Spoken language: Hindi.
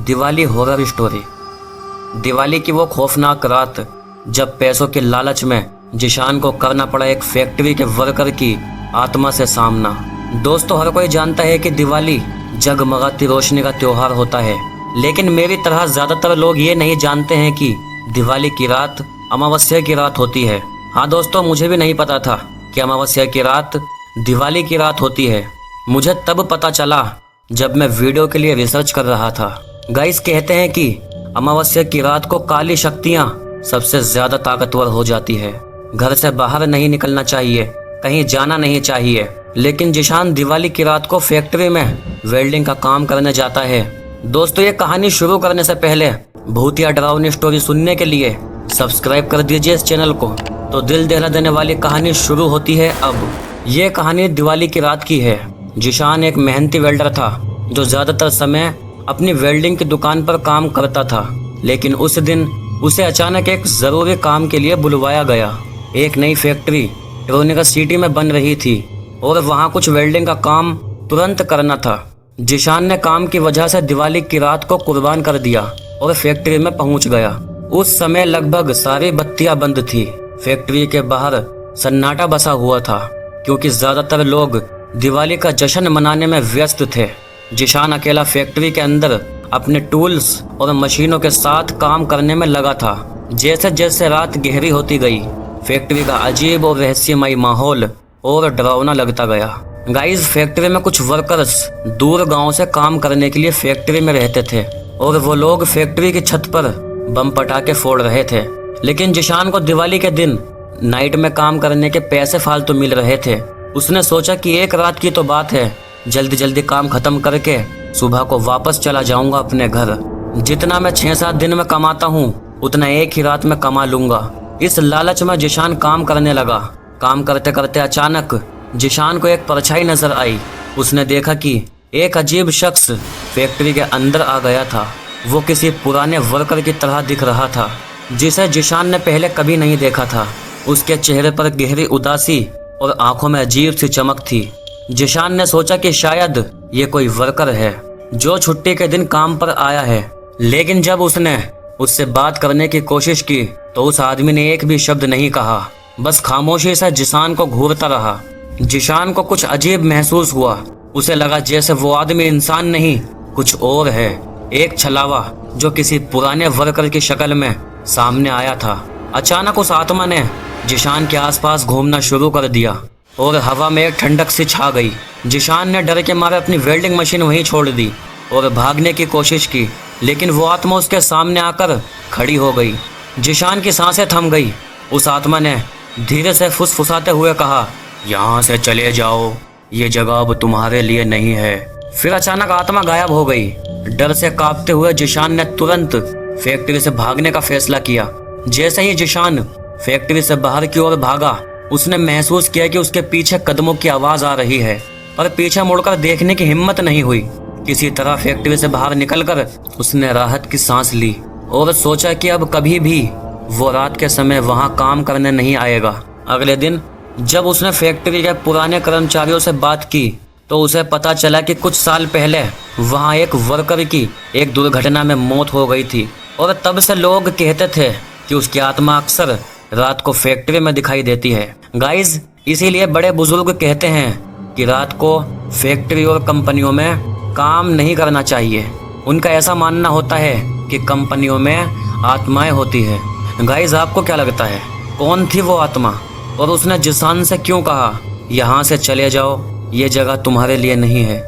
Diwali horror story. दिवाली की वो खौफनाक रात जब पैसों के लालच में जिशान को करना पड़ा एक फैक्ट्री के वर्कर की आत्मा से सामना। दोस्तों, हर कोई जानता है कि दिवाली जगमगाती रोशनी का त्योहार होता है, लेकिन मेरी तरह ज्यादातर लोग ये नहीं जानते हैं कि दिवाली की रात अमावस्या की रात होती है। हाँ दोस्तों, मुझे भी नहीं पता था कि अमावस्या की रात दिवाली की रात होती है। मुझे तब पता चला जब मैं वीडियो के लिए रिसर्च कर रहा था। गाइस, कहते हैं कि अमावस्या की रात को काली शक्तियां सबसे ज्यादा ताकतवर हो जाती है। घर से बाहर नहीं निकलना चाहिए, कहीं जाना नहीं चाहिए। लेकिन जिशान दिवाली की रात को फैक्ट्री में वेल्डिंग का काम करने जाता है। दोस्तों, ये कहानी शुरू करने से पहले भूतिया डरावनी स्टोरी सुनने के लिए सब्सक्राइब कर दीजिए इस चैनल को। तो दिल दहला देने वाली कहानी शुरू होती है अब। ये कहानी दिवाली की रात की है। जिशान एक मेहनती वेल्डर था जो ज्यादातर समय अपनी वेल्डिंग की दुकान पर काम करता था, लेकिन उस दिन उसे अचानक एक जरूरी काम के लिए बुलवाया गया। एक नई फैक्ट्री टोरंटो सिटी में बन रही थी और वहां कुछ वेल्डिंग का काम तुरंत करना था। जिशान ने काम की वजह से दिवाली की रात को कुर्बान कर दिया और फैक्ट्री में पहुंच गया। उस समय लगभग सारी बत्तियां बंद थी। फैक्ट्री के बाहर सन्नाटा बसा हुआ था क्योंकि ज्यादातर लोग दिवाली का जश्न मनाने में व्यस्त थे। जिशान अकेला फैक्ट्री के अंदर अपने टूल्स और मशीनों के साथ काम करने में लगा था। जैसे जैसे रात गहरी होती गई, फैक्ट्री का अजीब और रहस्यमय माहौल और डरावना लगता गया। गाइस, फैक्ट्री में कुछ वर्कर्स दूर गांव से काम करने के लिए फैक्ट्री में रहते थे और वो लोग फैक्ट्री की छत पर बम पटाखे फोड़ रहे थे। लेकिन जिशान को दिवाली के दिन नाइट में काम करने के पैसे फालतू मिल रहे थे। उसने सोचा कि एक रात की तो बात है, जल्दी जल्दी काम खत्म करके सुबह को वापस चला जाऊंगा अपने घर। जितना मैं 6-7 दिन में कमाता हूँ उतना एक ही रात में कमा लूंगा। इस लालच में जिशान काम करने लगा। काम करते करते अचानक जिशान को एक परछाई नजर आई। उसने देखा कि एक अजीब शख्स फैक्ट्री के अंदर आ गया था। वो किसी पुराने वर्कर की तरह दिख रहा था जिसे जिशान ने पहले कभी नहीं देखा था। उसके चेहरे पर गहरी उदासी और आंखों में अजीब सी चमक थी। जिशान ने सोचा कि शायद ये कोई वर्कर है जो छुट्टी के दिन काम पर आया है। लेकिन जब उसने उससे बात करने की कोशिश की तो उस आदमी ने एक भी शब्द नहीं कहा, बस खामोशी से जिशान को घूरता रहा। जिशान को कुछ अजीब महसूस हुआ। उसे लगा जैसे वो आदमी इंसान नहीं, कुछ और है, एक छलावा जो किसी पुराने वर्कर की शक्ल में सामने आया था। अचानक उस आत्मा ने जिशान के आसपास घूमना शुरू कर दिया और हवा में एक ठंडक सी छा गई। जिशान ने डर के मारे अपनी वेल्डिंग मशीन वहीं छोड़ दी और भागने की कोशिश की, लेकिन वो आत्मा उसके सामने आकर खड़ी हो गई। जिशान की सांसें थम गई। उस आत्मा ने धीरे से फुसफुसाते हुए कहा, यहाँ से चले जाओ, ये जगह अब तुम्हारे लिए नहीं है। फिर अचानक आत्मा गायब हो गई। डर से कांपते हुए जिशान ने तुरंत फैक्ट्री से भागने का फैसला किया। जैसे ही जिशान फैक्ट्री से बाहर की ओर भागा, उसने महसूस किया कि उसके पीछे कदमों की आवाज आ रही है, पर पीछे मुड़कर देखने की हिम्मत नहीं हुई। किसी तरह फैक्ट्री से बाहर निकलकर उसने राहत की सांस ली और सोचा कि अब कभी भी वो रात के समय वहां काम करने नहीं आएगा। अगले दिन जब उसने फैक्ट्री के पुराने कर्मचारियों से बात की तो उसे पता चला कि कुछ साल पहले वहां एक वर्कर की एक दुर्घटना में मौत हो गई थी और तब से लोग कहते थे कि उसकी आत्मा अक्सर रात को फैक्ट्री में दिखाई देती है। गाइस, इसीलिए बड़े बुजुर्ग कहते हैं कि रात को फैक्ट्री और कंपनियों में काम नहीं करना चाहिए। उनका ऐसा मानना होता है कि कंपनियों में आत्माएं होती है। गाइस, आपको क्या लगता है, कौन थी वो आत्मा और उसने जिशान से क्यों कहा, यहाँ से चले जाओ, ये जगह तुम्हारे लिए नहीं है?